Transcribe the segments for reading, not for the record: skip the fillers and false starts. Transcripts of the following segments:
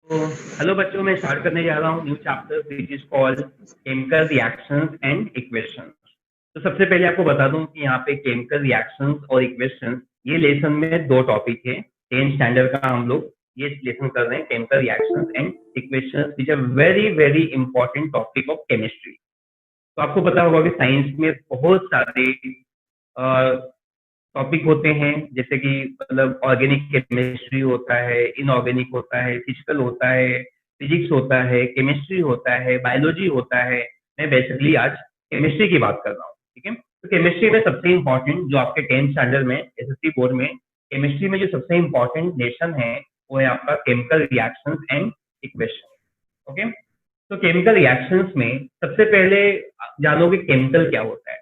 तो हेलो बच्चों, मैं स्टार्ट करने जा रहा हूँ new chapter which is called chemical reactions and equations. तो सबसे पहले आपको बता दूं कि यहाँ पे केमिकल रिएक्शंस और इक्वेशंस ये लेसन में दो टॉपिक है। 10th स्टैंडर्ड का हम लोग ये लेसन कर रहे हैं, chemical reactions and equations which are very very important topic of chemistry. तो आपको पता होगा कि साइंस में बहुत सारे टॉपिक होते हैं, जैसे कि मतलब ऑर्गेनिक केमिस्ट्री होता है, इनऑर्गेनिक होता है, फिजिकल होता है, फिजिक्स होता है, केमिस्ट्री होता है, बायोलॉजी होता है। मैं बेसिकली आज केमिस्ट्री की बात कर रहा हूँ, ठीक है। तो केमिस्ट्री में सबसे इम्पोर्टेंट जो आपके 10th स्टैंडर्ड में एसएससी बोर्ड में केमिस्ट्री में जो सबसे इम्पोर्टेंट लेसन है वो है आपका chemical reactions and equation. Okay, तो केमिकल रिएक्शंस में सबसे पहले जानोगे केमिकल क्या होता है।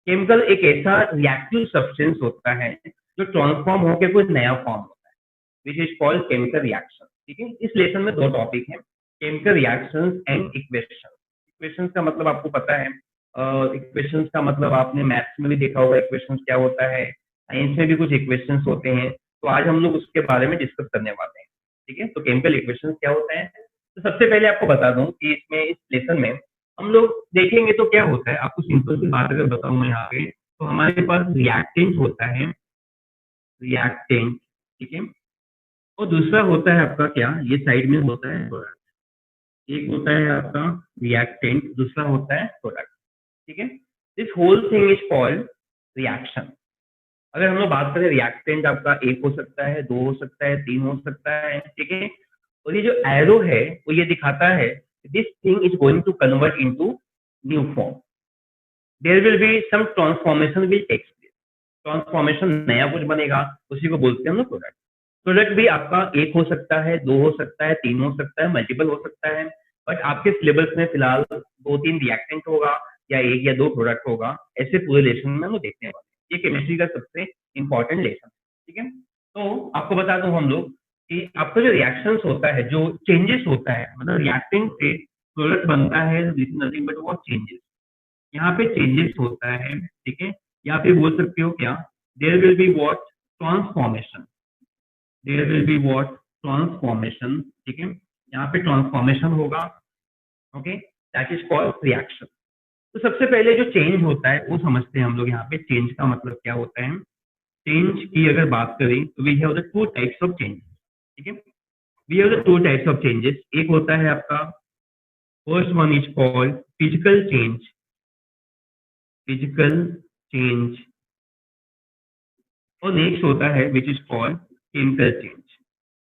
केमिकल एक ऐसा रिएक्टिव सब्सटेंस होता है जो ट्रांसफॉर्म होकर कोई नया फॉर्म होता है, which is called chemical reaction. ठीक है, इस लेसन में दो टॉपिक है, chemical reactions and equation. Equations का मतलब आपको पता है, इक्वेशंस का मतलब आपने मैथ्स में भी देखा होगा इक्वेशंस क्या होता है, साइंस में भी कुछ इक्वेशंस होते हैं। तो आज हम लोग उसके बारे में डिस्कस करने वाले हैं। ठीक है, तो केमिकल इक्वेशंस क्या होता है। तो सबसे पहले आपको बता दूं कि इसमें इस लेसन में हम लोग देखेंगे तो क्या होता है। आपको सिंपल सी बात अगर बताऊं मैं यहाँ पे, तो हमारे पास रिएक्टेंट होता है, रिएक्टेंट, ठीक है। और दूसरा होता है आपका क्या, ये साइड में होता है प्रोडक्ट। एक होता है आपका रिएक्टेंट, दूसरा होता है प्रोडक्ट, ठीक है। This whole thing is called reaction. अगर हम लोग बात करें, रिएक्टेंट आपका एक हो सकता है, दो हो सकता है, तीन हो सकता है, ठीक है। और ये जो एरो है वो ये दिखाता है this thing is going to convert into new form. There will be some transformation will take place. Transformation नया कुछ बनेगा, उसी को बोलते हैं हम लोग प्रोडक्ट। प्रोडक्ट भी आपका एक हो सकता है, दो हो सकता है, तीन हो सकता है, मल्टीपल हो सकता है। बट आपके सिलेबस में फिलहाल दो तीन रिएक्टेंट होगा या एक या दो प्रोडक्ट होगा, ऐसे पूरे लेसन में हम लोग देखने वाले हैं। ये केमिस्ट्री का सबसे इंपॉर्टेंट लेसन है, ठीक है। तो आपको बता दूं हम लोग कि आपका जो रिएक्शंस होता है, जो चेंजेस होता है, मतलब रिएक्टेंट से प्रोडक्ट बनता है, this is nothing but what changes. यहाँ पे चेंजेस होता है, ठीक है। या फिर बोल सकते हो क्या, there will be what transformation, there will be what transformation, ठीक है। यहाँ पे ट्रांसफॉर्मेशन होगा, okay, that is called reaction. तो सबसे पहले जो चेंज होता है वो समझते हैं हम लोग। यहाँ पे चेंज का मतलब क्या होता है। चेंज की अगर बात करें तो we have the two types of change, ठीक है। We have the two types of changes. एक होता है आपका, first one is called physical change, physical change. और नेक्स्ट होता है which is called chemical change.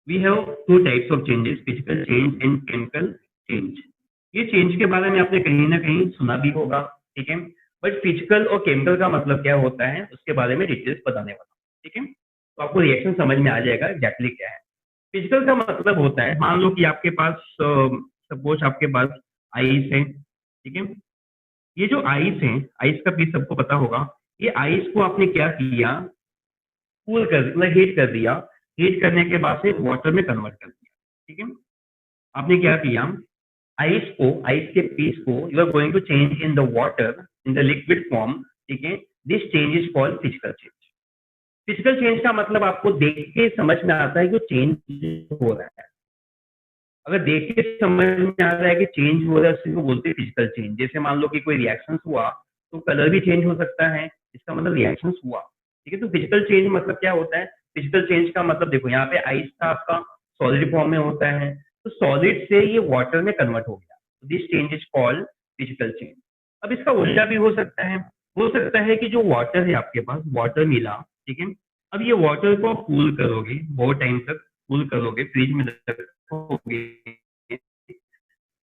We have two types of changes, physical change and chemical change. ये change के बारे में आपने कहीं ना कहीं सुना भी होगा, ठीक है। बट फिजिकल और केमिकल का मतलब क्या होता है उसके बारे में डिटेल्स बताने वाला हूं, ठीक है। तो आपको रिएक्शन समझ में आ जाएगा एग्जैक्टली क्या है। फिजिकल का मतलब होता है, मान लो कि आपके पास सपोज आपके पास आइस है, ठीक है। ये जो आइस है, आइस का पीस सबको पता होगा। ये आइस को आपने क्या किया, कूल कर मतलब हीट कर दिया। हीट करने के बाद से वाटर में कन्वर्ट कर दिया, ठीक है। आपने क्या किया, आइस को, आइस के पीस को you are going to change in the water, in the liquid form, ठीक है। This change is called physical change. Physical change का मतलब आपको देख के समझ में आता है कि चेंज हो रहा है। अगर देख के समझ में आ रहा है कि चेंज हो रहा है, उसी को बोलते हैं फिजिकल चेंज। जैसे मान लो कि कोई रिएक्शन हुआ तो कलर भी चेंज हो सकता है, इसका मतलब रिएक्शन हुआ, ठीक है। तो फिजिकल चेंज मतलब क्या होता है। फिजिकल चेंज का मतलब देखो, यहाँ पे आइस था आपका, सॉलिड फॉर्म में होता है, तो सॉलिड से ये वाटर में कन्वर्ट हो गया, this change is called physical change. अब इसका उल्टा भी हो सकता है। हो सकता है कि जो वाटर है आपके पास, वाटर मिला, ठीक है। अब ये वाटर को आप कूल करोगे, बहुत टाइम तक कूल करोगे, फ्रिज में रखोगे,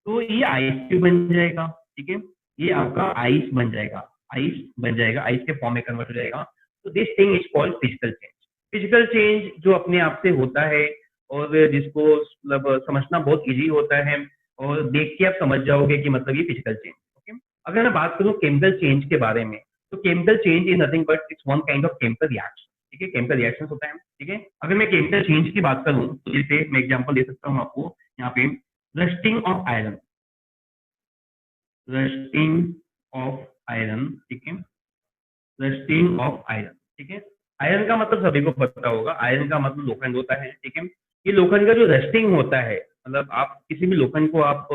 तो ये आइस भी बन जाएगा, ठीक है। ये आपका आइस बन जाएगा, आइस बन जाएगा, आइस के फॉर्म में कन्वर्ट हो जाएगा। तो this thing is called physical change. Physical change जो अपने आप से होता है और जिसको मतलब समझना बहुत इजी होता है, और देख के आप समझ जाओगे कि मतलब ये फिजिकल चेंज, ओके। अगर मैं बात करूं केमिकल चेंज के बारे में, तो chemical change is nothing but it's one kind of chemical reaction, ठीक है। केमिकल रिएक्शन होता है, ठीक है। अगर मैं केमिकल चेंज की बात करूं तो जैसे मैं एग्जांपल दे सकता हूं आपको यहाँ पे, rusting of iron, rusting of iron, ठीक है। रस्टिंग ऑफ आयरन, ठीक है। आयरन का मतलब सभी को पता होगा, आयरन का मतलब लोखंड होता है, ठीक है। ये लोखंड का जो रस्टिंग होता है, मतलब आप किसी भी लोखंड को आप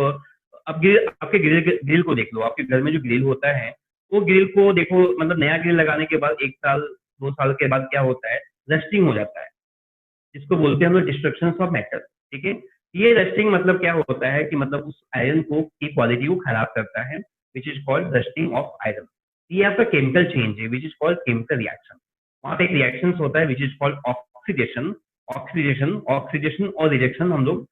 आपके ग्रिल को देख लो, आपके घर में जो ग्रिल होता है, वो ग्रिल को देखो, मतलब नया ग्रिल लगाने के बाद 1 साल 2 साल के बाद क्या होता है, रस्टिंग हो जाता है, जिसको बोलते हैं हम लोग डिस्ट्रक्शन ऑफ मेटल। ठीक है, ये रस्टिंग मतलब क्या होता है कि मतलब उस आयरन को की क्वालिटी को खराब करता है, which is called rusting of iron. ये आपका केमिकल चेंज है, which is called chemical reaction. वहां पे एक रिएक्शन होता है which is called oxidation. Oxidation और रिजेक्शन हम लोग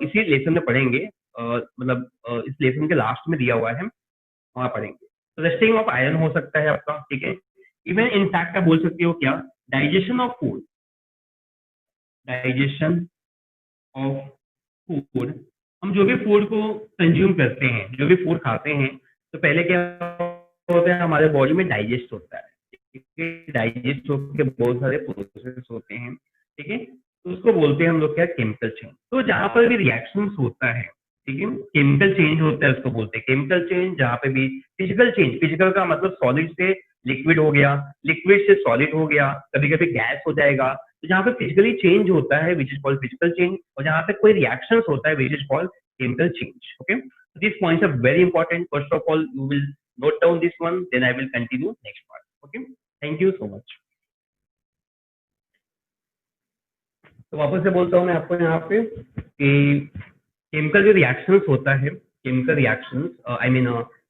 इसी लेसन में पढ़ेंगे, मतलब इस लेसन के लास्ट में दिया हुआ है, वहां पढ़ेंगे। तो रस्टिंग ऑफ आयरन हो सकता है आपका, ठीक है। इवन इनफैक्ट आप बोल सकते हो क्या, digestion of food, digestion of food, हम जो भी फूड को कंज्यूम करते हैं, जो भी फूड खाते हैं, तो पहले क्या होता है, हमारे बॉडी में डाइजेस्ट होता है, ठीक है। डाइजेस्ट होकर बहुत सारे प्रोसेस होते हैं, ठीक है। तो उसको बोलते हैं हम लोग क्या, केमिकल चेंज। तो जहां पर भी रिएक्शन होता है, ठीक है, केमिकल चेंज होता है, उसको बोलते हैं केमिकल चेंज। जहां पे भी फिजिकल चेंज, फिजिकल का मतलब सॉलिड से लिक्विड हो गया, लिक्विड से सॉलिड हो गया, कभी कभी गैस हो जाएगा। तो जहाँ पे फिजिकली चेंज होता है which is called physical change, और जहाँ पे कोई रिएक्शन होता है which is called chemical change. Okay, this points are very important. First of all you will note down this one, then I will continue next part. Okay, thank you so much. तो वापस से बोलता हूँ मैं आपको यहाँ पे कि केमिकल जो रिएक्शंस होता है, केमिकल रिएक्शंस, आई मीन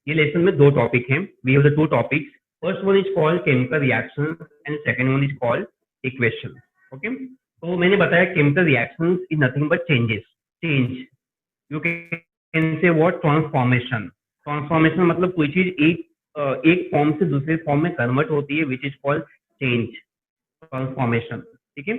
ये लेसन में 2 टॉपिक हैं, we have the 2 topics. First one is called chemical reactions and second one is called equation. Okay, तो मैंने बताया chemical reactions is nothing but changes, change. You can say what, transformation. Transformation मतलब कोई चीज एक form से दूसरे form में कन्वर्ट होती है, which is called change, transformation, ठीक है।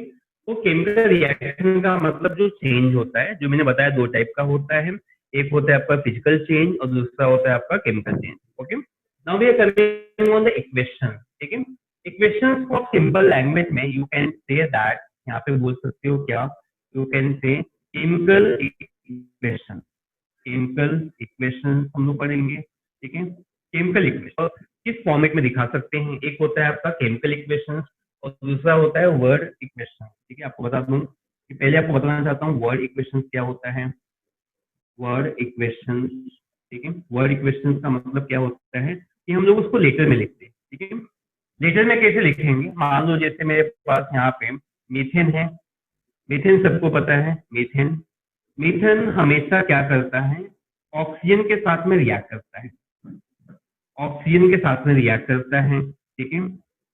तो केमिकल रिएक्शन का मतलब जो चेंज होता है, जो मैंने बताया 2 टाइप का होता है, एक होता है आपका फिजिकल चेंज और दूसरा होता है आपका chemical change. Okay, now we are coming on the equation, ठीक है। इक्वेशन फॉर सिंपल लैंग्वेज में यू कैन से दैट, यहाँ पे बोल सकते हो क्या, you can say chemical equation. Chemical equation हम लोग पढ़ेंगे, ठीक है। केमिकल इक्वेशन किस फॉर्मेट में दिखा सकते हैं, एक होता है आपका केमिकल इक्वेशन और दूसरा होता है वर्ड इक्वेशन, ठीक है। आपको बता दूं कि पहले आपको बताना चाहता हूँ वर्ड इक्वेशन क्या होता है। वर्ड इक्वेशन, ठीक है, वर्ड इक्वेशन का मतलब क्या होता है कि हम लोग उसको लेटर में लिखते हैं, ठीक है। लेटर में कैसे लिखेंगे, मान लो जैसे मेरे पास यहाँ पे मीथेन है, मीथेन सबको पता है, मीथेन। मीथेन हमेशा क्या करता है, ऑक्सीजन के साथ में रिएक्ट करता है, ऑक्सीजन के साथ में रिएक्ट करता है, ठीक है।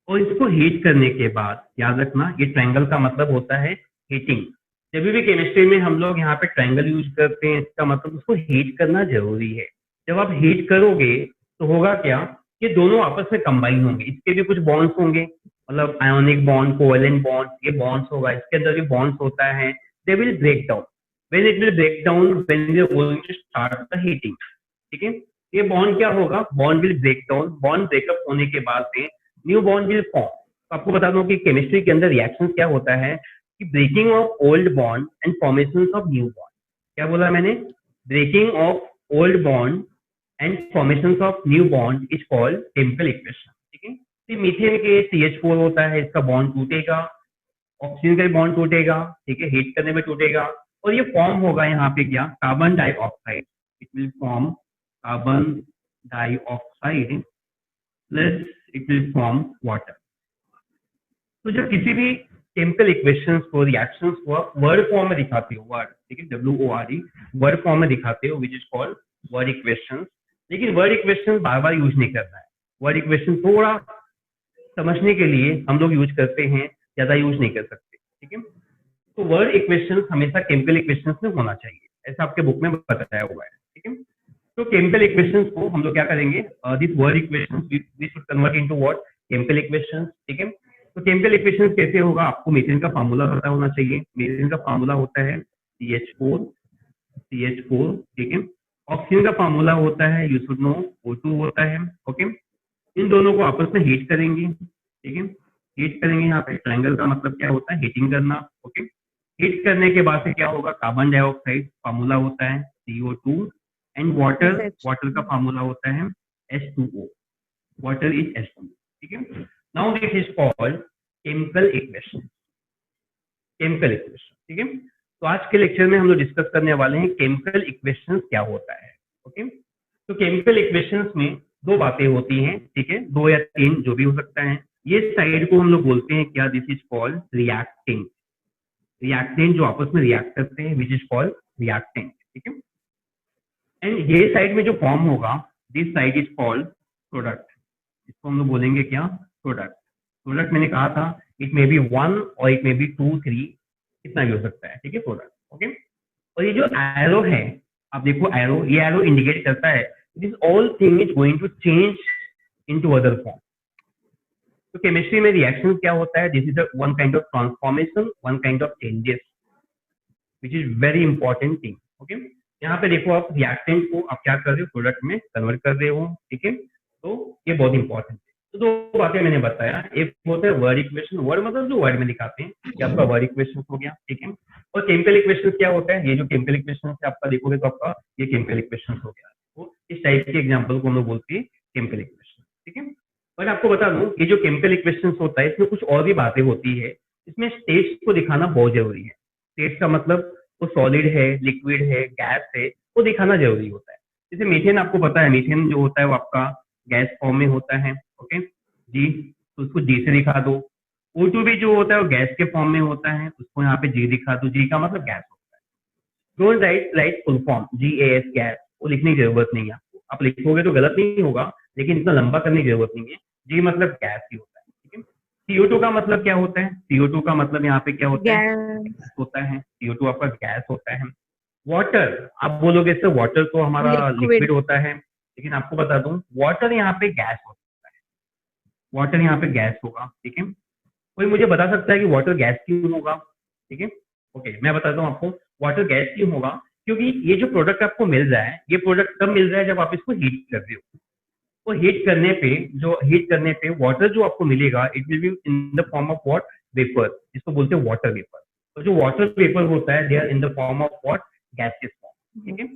और इसको हीट करने के बाद, याद रखना ये ट्रायंगल का मतलब होता है हीटिंग। जब भी केमिस्ट्री में हम लोग यहाँ पे ट्रायंगल यूज करते हैं, इसका मतलब उसको हीट करना जरूरी है। जब आप हीट करोगे तो होगा क्या, ये दोनों आपस में कंबाइन होंगे, इसके भी कुछ बॉन्ड्स होंगे, मतलब आयोनिक बॉन्ड, कोवेलेंट बॉन्ड, ये बॉन्ड्स होगा, इसके अंदर भी बॉन्ड्स होता है, they will break down. When it will break down, when we are going to start the heating, ठीक है। ये बॉन्ड क्या होगा, bond will break down, bond breakup होने के बाद में न्यू बॉन्ड विल फॉर्म। तो आपको बता दूं कि केमिस्ट्री के अंदर रिएक्शन क्या होता है कि breaking of old bond and formation of new bond. क्या बोला मैंने, breaking of old bond and formation of new bond is called chemical equation, ठीक है। तो मीथेन के CH4 होता है, इसका बॉन्ड टूटेगा, ऑक्सीजन का भी बॉन्ड टूटेगा, ठीक है, हीट करने में टूटेगा, और ये फॉर्म होगा यहाँ पे क्या, carbon dioxide. It will form carbon dioxide plus it will form water. तो जब किसी भी केमिकल इक्वेशंस को, रिएक्शंस को वर्ड फॉर्म में दिखाते हो, वर्ड, ठीक है, WORD, वर्ड फॉर्म में दिखाते हो, विच इज कॉल्ड वर्ड इक्वेशंस। लेकिन वर्ड इक्वेशन बार बार यूज नहीं करना है, वर्ड इक्वेशन थोड़ा समझने के लिए हम लोग यूज करते हैं, ज्यादा यूज नहीं कर सकते, ठीक है। तो वर्ड इक्वेशन हमेशा केमिकल इक्वेशंस में होना चाहिए, ऐसा आपके बुक में बताया हुआ है, ठीक है। तो केमिकल इक्वेशंस को हम लोग क्या करेंगे, this word equations we should convert into what, chemical equations, ठीक है। तो केमिकल इक्वेशंस कैसे होगा, आपको मीथेन का फार्मूला पता होना चाहिए। मीथेन का फार्मूला होता है CH4, ठीक है। ऑक्सीजन का फार्मूला होता है, यू शुड नो, O2 होता है, ओके। इन दोनों को आपस में हीट करेंगे, ठीक है, हीट करेंगे। यहाँ पे ट्रायंगल का मतलब क्या होता है, हीटिंग करना, ओके। हीट करने के बाद से क्या होगा, कार्बन डाइऑक्साइड फार्मूला होता है CO2 एंड वाटर, वाटर का फार्मूला होता है H2O, वाटर इज H2O, ठीक है। Now this is called chemical equation, chemical equation, ठीक है। तो आज के लेक्चर में हम लोग डिस्कस करने वाले हैं केमिकल इक्वेशंस क्या होता है। ओके, तो केमिकल इक्वेशंस में दो बातें होती हैं, ठीक है, दो या तीन जो भी हो सकता है। ये साइड को हम लोग बोलते हैं क्या, this is called reacting, reactant जो आपस में रिएक्ट करते हैं, विच इज कॉल्ड रिएक्टेंट, ठीक है। एंड ये साइड में जो फॉर्म होगा, this side is called product, इसको हम लोग बोलेंगे क्या, प्रोडक्ट। प्रोडक्ट मैंने कहा था इट मे बी वन और it may be two three, कितना भी हो सकता है, ठीक है, प्रोडक्ट। ओके, और ये जो एरो है, आप देखो एरो, ये एरो इंडिकेट करता है this all thing is going to change into other form. तो केमिस्ट्री में रिएक्शन क्या होता है, this is one kind of transformation, one kind of changes, which is very important thing. Okay, यहाँ पे देखो आप रिएक्टेंट को आप क्या कर रहे हो, प्रोडक्ट में कन्वर्ट कर रहे हो, ठीक है, तो ये बहुत इंपॉर्टेंट है। तो दो बातें मैंने बताया, एक होता है वर्ड इक्वेशन, वर्ड मतलब जो वर्ड में दिखाते हैं, ये आपका वर्ड इक्वेशन हो गया, ठीक है। और केमिकल इक्वेशन क्या होता है, ये जो केमिकल इक्वेशन से आपका देखोगे तो आपका ये केमिकल इक्वेशन हो गया। तो इस टाइप के एग्जाम्पल को हम लोग बोलते हैं केमिकल इक्वेशन, ठीक है। और आपको बता दूं, ये जो केमिकल इक्वेशन होता है इसमें कुछ और भी बातें होती है, इसमें स्टेट्स को दिखाना बहुत जरूरी है। स्टेट्स का मतलब वो सॉलिड है, लिक्विड है, गैस है, वो दिखाना जरूरी होता है। जैसे मीथेन, आपको पता है मीथेन जो होता है वो आपका गैस फॉर्म में होता है, ओके जी, तो उसको जी से दिखा दो। O2 भी जो होता है वो गैस के फॉर्म में होता है, उसको यहाँ पे जी दिखा दो, जी का मतलब गैस होता है। Don't write full form GAS gas, वो लिखने की जरूरत नहीं है आपको, आप लिखोगे तो गलत नहीं होगा लेकिन इतना लंबा करने की जरूरत नहीं है। जी मतलब गैस ही होता है, ठीक है। CO2 का मतलब क्या होता है, CO2 का मतलब यहाँ पे क्या होता है, गैस, होता है, CO2 आपका गैस होता है। वाटर, आप बोलोगे इससे वाटर तो हमारा लिक्विड। लिक्विड होता है, लेकिन आपको बता दूं वाटर यहाँ पे गैस होता है, वाटर यहाँ पे गैस होगा, ठीक है। कोई मुझे बता सकता है कि वाटर गैस क्यों होगा, ठीक है। ओके, मैं बताता हूँ आपको वाटर गैस क्यों होगा, क्योंकि ये जो प्रोडक्ट आपको मिल रहा है, ये प्रोडक्ट तब मिल रहा है जब आप इसको हीट कर रहे हो। तो हीट करने पे वाटर जो आपको मिलेगा it will be in the form of what, vapour, जिसको बोलते हैं वाटर वेपर। तो जो वाटर वेपर होता है they are in the form of what, gases form, ठीक है।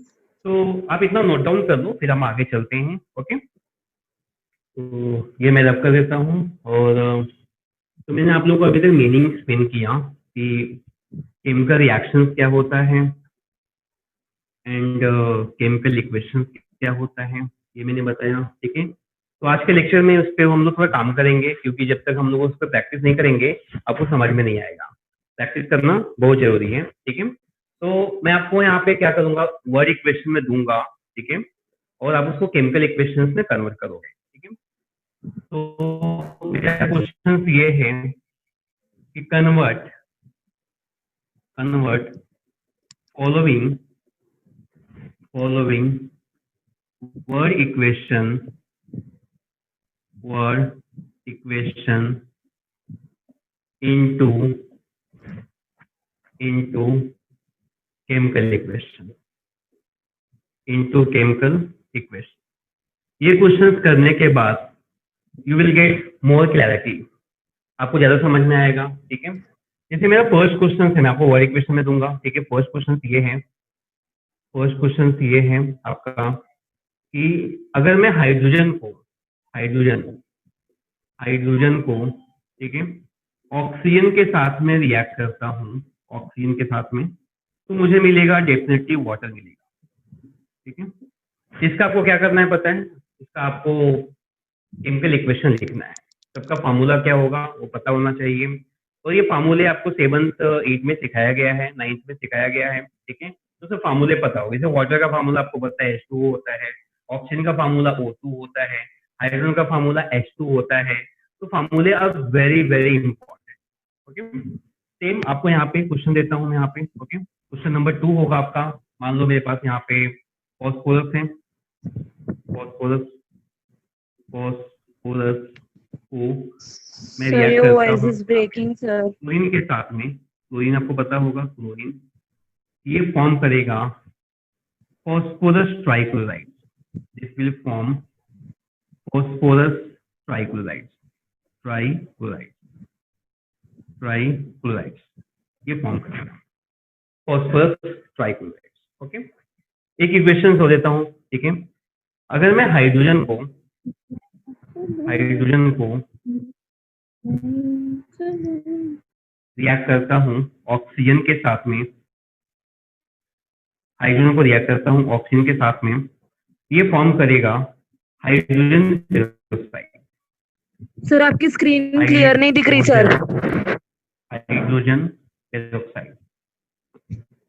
तो आप इतना नोट डाउन कर लो, फिर हम आगे चलते हैं। ओके, तो ये मैं रब कर देता हूँ। और तो मैंने आप लोगों को अभी तक मीनिंग एक्सप्लेन किया कि केमिकल रिएक्शन क्या होता है एंड केमिकल इक्वेशन क्या होता है, ये मैंने बताया, ठीक है। तो आज के लेक्चर में उस पर हम लोग थोड़ा काम करेंगे, क्योंकि जब तक हम लोग उस पर प्रैक्टिस नहीं करेंगे आपको समझ में नहीं आएगा। प्रैक्टिस करना बहुत जरूरी है, ठीक है। तो मैं आपको यहाँ पे क्या करूंगा, वर्ड इक्वेशन में दूंगा, ठीक है, और आप उसको केमिकल इक्वेशन में कन्वर्ट करोगे, ठीक है। तो मेरा क्वेश्चन ये है कि convert convert following word equation into chemical equation ये क्वेश्चंस करने के बाद you will get more clarity, आपको ज्यादा समझ में आएगा, ठीक है। जैसे मेरा फर्स्ट क्वेश्चन है, मैं आपको वर्ड इक्वेशन में दूंगा, ठीक है। फर्स्ट क्वेश्चन ये है आपका कि अगर मैं हाइड्रोजन हाइड्रोजन को, ठीक है, ऑक्सीजन के साथ में रिएक्ट करता हूँ, ऑक्सीजन के साथ में, तो मुझे मिलेगा डेफिनेटली वाटर मिलेगा, ठीक है। इसका आपको क्या करना है पता है, इसका आपको केमिकल इक्वेशन लिखना है। सबका फार्मूला क्या होगा वो पता होना चाहिए। और ये फार्मूले आपको 7th 8 में सिखाया गया है, 9th में सिखाया गया है, ठीक है। तो सब फार्मूले पता होगा। जैसे वाटर का फार्मूला आपको पता है H2O होता है, ऑक्सीजन का फार्मूला O2 होता है, हाइड्रोजन का फार्मूला H2 होता है। तो फार्मूले are very very important, okay. Same आपको यहाँ पे क्वेश्चन देता हूँ मैं यहाँ पे, ओके। क्वेश्चन नंबर 2 होगा आपका, मान लो मेरे पास यहाँ पे फॉस्फोरस है, फॉस्फोरस फॉस्फोरस को मैं सर रिएक्ट योर करता वॉइस हूँ इज ब्रेकिंग सर। क्लोरीन के साथ में। क्लोरीन आपको पता होगा, क्लोरीन ये फॉर्म करेगा phosphorus trichloride, this will form phosphorus trichloride, trichloride trichloride ये फॉर्म करेगा फॉस्फोरस ट्राइक्लोराइड, ओके। एक इक्वेशन हो देता हूँ, ठीक है। अगर मैं हाइड्रोजन को रिएक्ट करता हूँ ऑक्सीजन के साथ में, हाइड्रोजन को रिएक्ट करता हूँ ऑक्सीजन के साथ में, ये फॉर्म करेगा हाइड्रोजन पेरोक्साइड। सर आपकी स्क्रीन क्लियर नहीं दिख रही sir. Hydrogen peroxide,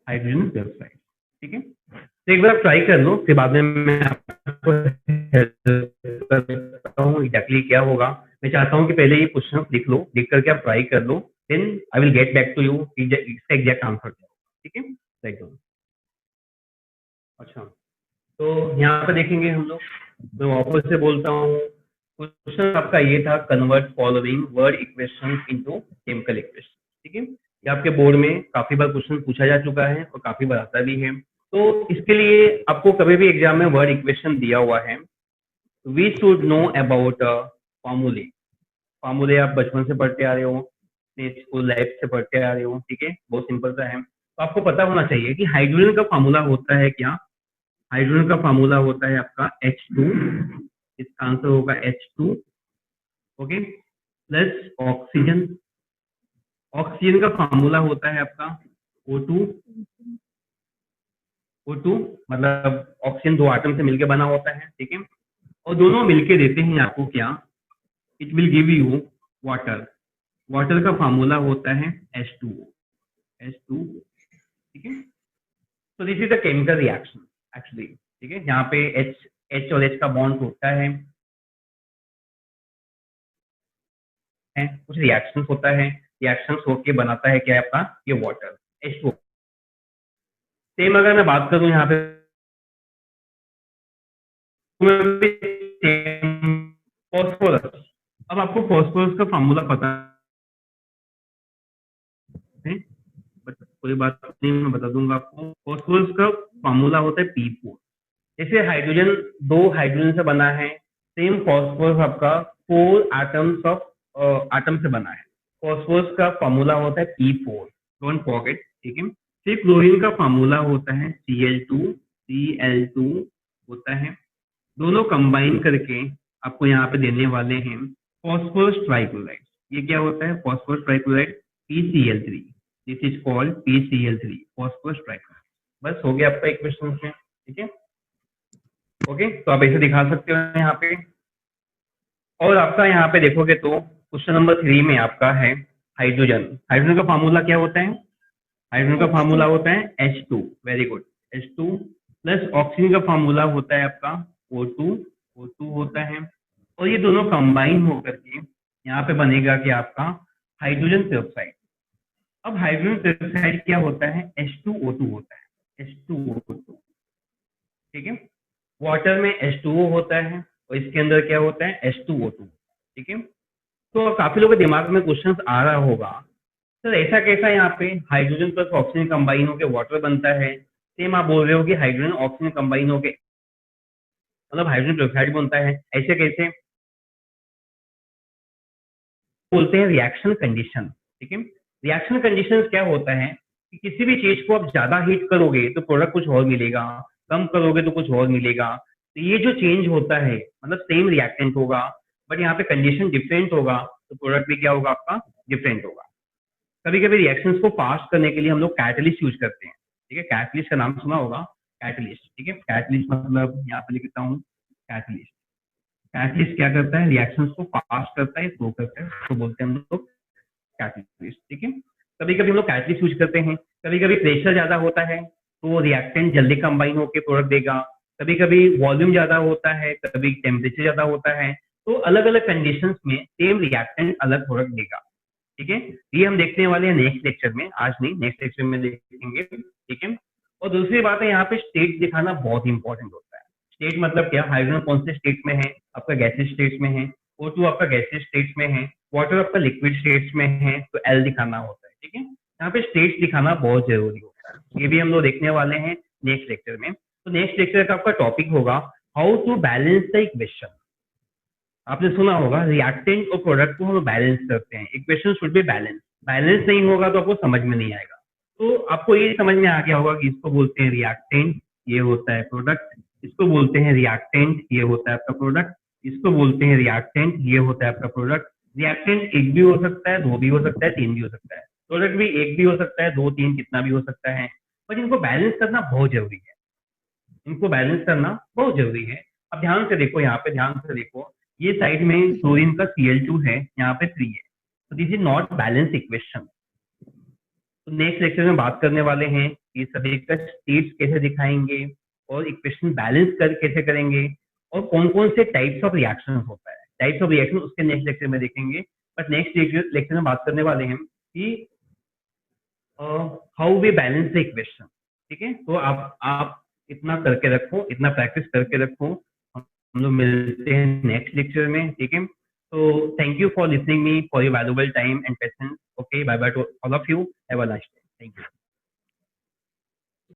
hydrogen peroxide, ठीक है। तो एक बार ट्राई कर लो, फिर बाद में मैं आपको हेल्प करता हूँ एग्जैक्टली क्या होगा। मैं चाहता हूँ कि पहले ये क्वेश्चन लिख लो, लिख करके आप ट्राई कर लो, then I will get back to you इसका एग्जैक्ट आंसर क्या होगा, ठीक है। देख लो। अच्छा, तो यहाँ पे देखेंगे हम लोग, मैं वापस से बोलता हूँ, क्वेश्चन आपका ये था, convert following word equation into chemical equation, ठीक है। ये आपके बोर्ड में काफी बार क्वेश्चन पूछा जा चुका है और काफी बार आता भी है। तो इसके लिए आपको कभी भी एग्जाम में वर्ड इक्वेशन दिया हुआ है, वी शुड नो अबाउट फॉर्मूले। फॉर्मूले आप बचपन से पढ़ते आ रहे हो, स्कूल लाइफ से पढ़ते आ रहे हो, ठीक है, बहुत सिंपल सा है। तो आपको पता होना चाहिए कि हाइड्रोजन का फॉर्मूला होता है क्या। हाइड्रोजन का फॉर्मूला होता है आपका H2, इसका आंसर होगा H2, okay, plus oxygen. Oxygen का फॉर्मूला होता है आपका O2, O2 मतलब ऑक्सीजन दो आटम से मिलकर बना होता है, ठीक है, और दोनों मिलके देते हैं आपको क्या, it will give you water. Water का फॉर्मूला होता है H2O, H2, ठीक है। तो this is the chemical reaction actually, ठीक है, यहाँ पे H और H का बॉन्ड टूटता है, कुछ रिएक्शंस होता है, रिएक्शंस होके बनाता है क्या आपका ये वाटर H2O। सेम अगर मैं बात करूं यहाँ पे फॉस्फोरस, अब आपको फॉस्फोरस का फॉर्मूला पता है, बट कोई बात नहीं, मैं बता दूंगा आपको। फॉस्फोरस का फॉर्मूला होता है P4। जैसे हाइड्रोजन दो हाइड्रोजन से बना है, सेम फॉस्फोरस आपका 4 एटम्स ऑफ एटम से बना है। फॉस्फोरस का फॉर्मूला होता है P4, डोंट फॉरगेट, ठीक है। फिर क्लोरीन का फॉर्मूला होता है Cl2 होता है। दोनों कंबाइन करके आपको यहाँ पे देने वाले हैं फॉस्फोरस ट्राइक्लोराइड। ये क्या होता है, phosphorus trichloride PCl3, this is called PCl3, phosphorus trichloride. बस हो गया आपका इक्वेशन में, ठीक है, ओके। तो आप ऐसे दिखा सकते हो यहाँ पे। और आपका यहाँ पे देखोगे तो क्वेश्चन नंबर 3 में आपका है हाइड्रोजन। हाइड्रोजन का फार्मूला क्या होता है, हाइड्रोजन का फार्मूला होता है H2, very good, H2 plus oxygen का फार्मूला होता है आपका O2 होता है। और ये दोनों कंबाइन होकर के यहाँ पे बनेगा कि आपका हाइड्रोजन पेरोक्साइड। अब हाइड्रोजन पेरोक्साइड क्या होता है, H2O2 होता है, H2O2, ठीक है। वाटर में H2O होता है और इसके अंदर क्या होता है H2O2, ठीक है। तो काफी लोगों के दिमाग में क्वेश्चन आ रहा होगा, सर ऐसा कैसा यहाँ पे हाइड्रोजन प्लस ऑक्सीजन कंबाइन होकर वाटर बनता है। सेम आप बोल रहे हो कि हाइड्रोजन ऑक्सीजन कंबाइन होके मतलब हाइड्रोजन पेरोक्साइड बनता है, ऐसे कैसे बोलते हैं रिएक्शन कंडीशन, ठीक है। रिएक्शन कंडीशन क्या होता है कि किसी भी चीज को आप ज्यादा हीट करोगे तो प्रोडक्ट कुछ और मिलेगा, कम करोगे तो कुछ और मिलेगा। तो ये जो चेंज होता है मतलब सेम रिएक्टेंट होगा बट यहाँ पे कंडीशन डिफरेंट होगा, तो प्रोडक्ट भी क्या होगा आपका डिफरेंट होगा। कभी कभी रिएक्शंस को फास्ट करने के लिए हम लोग कैटलिस्ट यूज करते हैं, ठीक है। कैटलिस्ट का नाम सुना होगा, कैटलिस्ट, ठीक है। कैटलिस्ट मतलब यहाँ पे लिखता हूँ कैटलिस्ट। कैटलिस्ट क्या करता है, रिएक्शंस को फास्ट करता है, स्लो करता है, तो बोलते हैं हम लोग कैटलिस्ट, ठीक है। कभी कभी हम लोग कैटलिस्ट यूज करते हैं, कभी कभी प्रेशर ज्यादा होता है तो रिएक्टेंट जल्दी कंबाइन होकर प्रोडक्ट देगा, कभी कभी वॉल्यूम ज्यादा होता है, कभी टेम्परेचर ज्यादा होता है, तो अलग अलग कंडीशंस में सेम रिएक्टेंट अलग प्रोडक्ट देगा, ठीक है। ये हम देखने वाले हैं नेक्स्ट लेक्चर में, आज नहीं नेक्स्ट लेक्चर में देखेंगे, ठीक है। और दूसरी बात है यहाँ पे स्टेट दिखाना बहुत इंपॉर्टेंट होता है। स्टेट मतलब क्या, हाइड्रोजन कौन से स्टेट में है, आपका गैसेज स्टेट में है, O2 आपका गैसेज स्टेट में है, वाटर आपका लिक्विड स्टेट में है, तो L दिखाना होता है, ठीक है। यहाँ पे स्टेट दिखाना बहुत जरूरी होता है, ये भी हम लोग देखने वाले हैं नेक्स्ट लेक्चर में। तो नेक्स्ट लेक्चर का आपका टॉपिक होगा how to balance the equation. आपने सुना होगा रिएक्टेंट और प्रोडक्ट को हम बैलेंस करते हैं, equation should be balance. Balance नहीं होगा तो आपको समझ में नहीं आएगा। तो आपको ये समझ में आ गया होगा कि इसको बोलते हैं रिएक्टेंट, ये होता है प्रोडक्ट, इसको बोलते हैं रिएक्टेंट, ये होता है आपका प्रोडक्ट, इसको बोलते हैं रिएक्टेंट, ये होता है आपका प्रोडक्ट। रिएक्टेंट एक भी हो सकता है, दो भी हो सकता है, तीन भी हो सकता है। प्रोडक्ट भी एक भी हो सकता है, दो तीन कितना भी हो सकता है। पर इनको बैलेंस करना बहुत जरूरी है, इनको बैलेंस करना बहुत जरूरी है। अब ध्यान से देखो, यहाँ पे ध्यान से देखो, ये साइड में क्लोरीन का Cl2 है, यहाँ पे 3 है, तो this is not balance equation. तो नेक्स्ट लेक्चर में बात करने वाले हैं कि सभी का स्टेट्स कैसे दिखाएंगे और इक्वेशन बैलेंस कर कैसे करेंगे और कौन कौन से टाइप्स ऑफ रिएक्शन होता है। टाइप्स ऑफ रिएक्शन उसके नेक्स्ट लेक्चर में देखेंगे, बट नेक्स्ट लेक्चर में बात करने वाले हैं कि how we balance the equation. ठीक है, तो आप इतना करके रखो, इतना प्रैक्टिस करके रखो, हम लोग मिलते हैं नेक्स्ट लेक्चर में। ठीक है, तो thank you for listening me, for your valuable time and patience. Okay, bye bye to all of you, have a nice day, thank you.